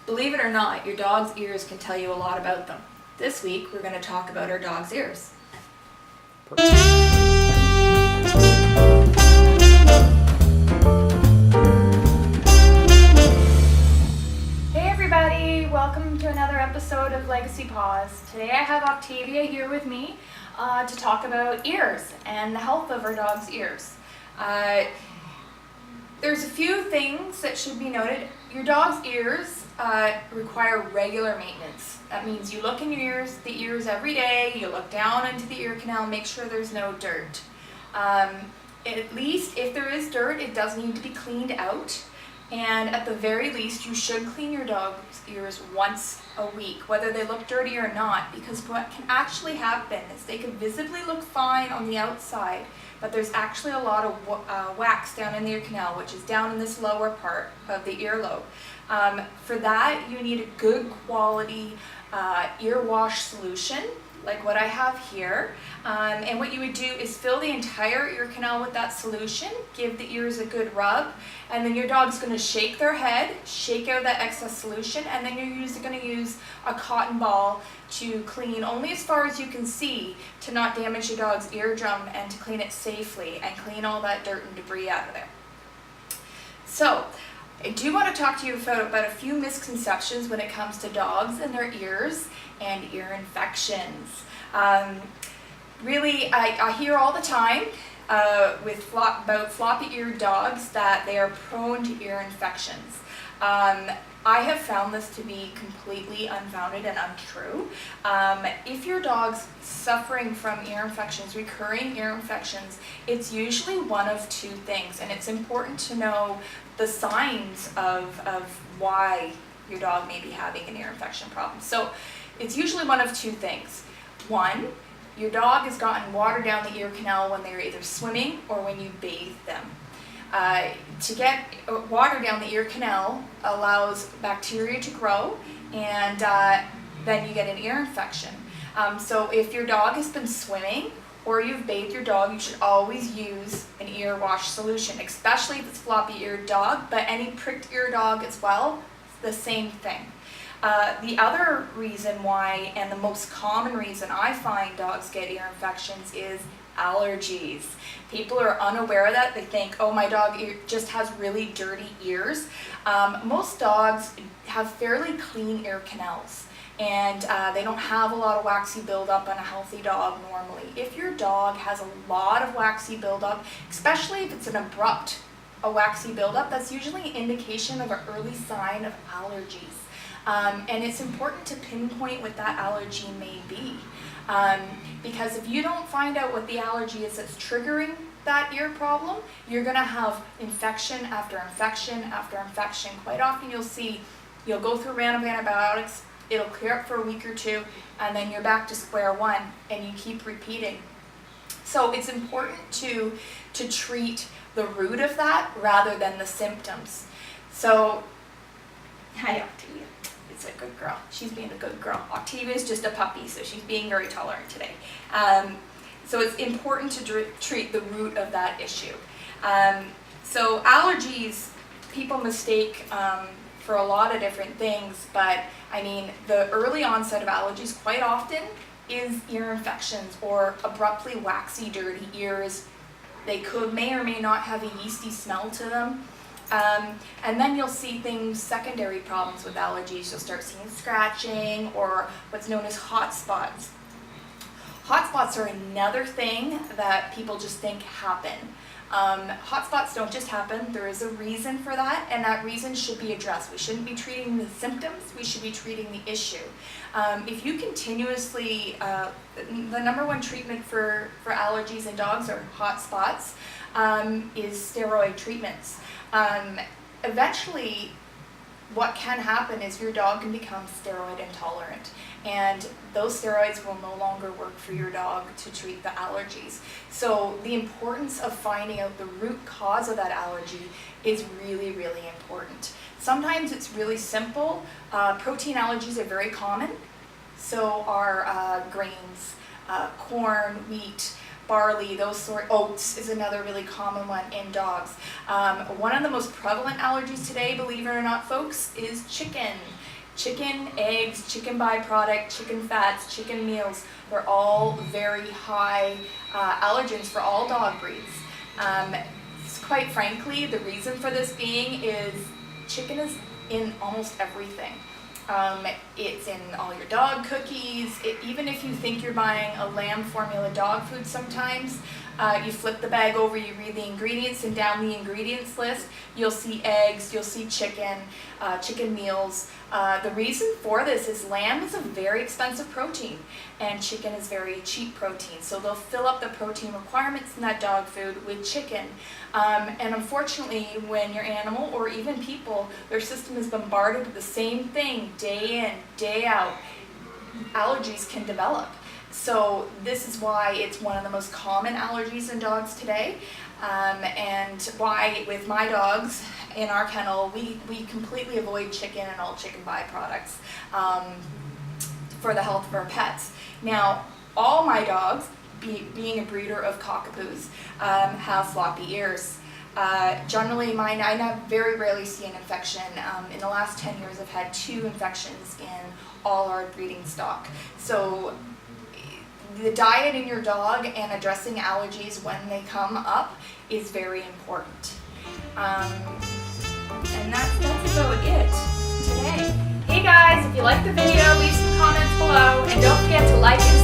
Believe it or not, your dog's ears can tell you a lot about them. This week, we're going to talk about our dog's ears. Hey everybody, welcome to another episode of Legacy Paws. Today I have Octavia here with me to talk about ears and the health of our dog's ears. There's a few things that should be noted. Your dog's ears require regular maintenance. That means you look in the ears every day, you look down into the ear canal, make sure there's no dirt. At least if there is dirt, it does need to be cleaned out. And at the very least, you should clean your dog's ears once a week, whether they look dirty or not, because what can actually happen is they can visibly look fine on the outside, but there's actually a lot of wax down in the ear canal, which is down in this lower part of the earlobe. For that, you need a good quality ear wash solution, like what I have here. And what you would do is fill the entire ear canal with that solution, give the ears a good rub, and then your dog's going to shake their head, shake out that excess solution, and then you're going to use a cotton ball to clean only as far as you can see to not damage your dog's eardrum and to clean it safely and clean all that dirt and debris out of there. So, I do want to talk to you about a few misconceptions when it comes to dogs and their ears and ear infections. Really, I hear all the time about floppy-eared dogs that they are prone to ear infections. I have found this to be completely unfounded and untrue. If your dog's suffering from ear infections, recurring ear infections, it's usually one of two things, and it's important to know the signs of why your dog may be having an ear infection problem. So it's usually one of two things. One, your dog has gotten water down the ear canal when they're either swimming or when you bathe them. To get water down the ear canal allows bacteria to grow, and then you get an ear infection. So if your dog has been swimming or you've bathed your dog, you should always use an ear wash solution, especially if it's floppy-eared dog, but any pricked ear dog as well, it's the same thing. The other reason why, and the most common reason I find dogs get ear infections, is allergies. People are unaware of that. They think, oh, my dog just has really dirty ears. Most dogs have fairly clean ear canals, and they don't have a lot of waxy buildup on a healthy dog normally. If your dog has a lot of waxy buildup, especially if it's an abrupt waxy buildup, that's usually an indication of an early sign of allergies. And it's important to pinpoint what that allergy may be. Because if you don't find out what the allergy is that's triggering that ear problem, you're going to have infection after infection after infection. Quite often you'll go through random antibiotics, it'll clear up for a week or two, and then you're back to square one, and you keep repeating. So it's important to treat the root of that rather than the symptoms. So, hi Octavia. It's a good girl. She's being a good girl. Octavia's just a puppy, so she's being very tolerant today. So it's important to treat the root of that issue. So allergies, people mistake for a lot of different things, but I mean, the early onset of allergies quite often is ear infections or abruptly waxy, dirty ears. They may or may not have a yeasty smell to them. And then you'll see things, secondary problems with allergies. You'll start seeing scratching or what's known as hot spots. Hot spots are another thing that people just think happen. Hot spots don't just happen. There is a reason for that, and that reason should be addressed. We shouldn't be treating the symptoms, we should be treating the issue. If you continuously, the number one treatment for allergies in dogs or hot spots is steroid treatments. Eventually, what can happen is your dog can become steroid intolerant, and those steroids will no longer work for your dog to treat the allergies. So the importance of finding out the root cause of that allergy is really, really important. Sometimes it's really simple. Protein allergies are very common. So are grains, corn, wheat, barley, oats is another really common one in dogs. One of the most prevalent allergies today, believe it or not, folks, is chicken. Chicken, eggs, chicken byproduct, chicken fats, chicken meals, they're all very high allergens for all dog breeds. Quite frankly, the reason for this being is chicken is in almost everything. It's in all your dog cookies. Even if you think you're buying a lamb formula dog food sometimes, you flip the bag over, you read the ingredients, and down the ingredients list, you'll see eggs, you'll see chicken, chicken meals. The reason for this is lamb is a very expensive protein, and chicken is very cheap protein. So they'll fill up the protein requirements in that dog food with chicken. And unfortunately, when your animal, or even people, their system is bombarded with the same thing day in, day out, allergies can develop. So this is why it's one of the most common allergies in dogs today, and why with my dogs in our kennel, we completely avoid chicken and all chicken byproducts for the health of our pets. Now, all my dogs, being a breeder of cockapoos, have floppy ears. Generally, mine, I very rarely see an infection. In the last 10 years, I've had 2 infections in all our breeding stock. So the diet in your dog and addressing allergies when they come up is very important. And that's about it today. Hey guys, if you liked the video, leave some comments below, and don't forget to like and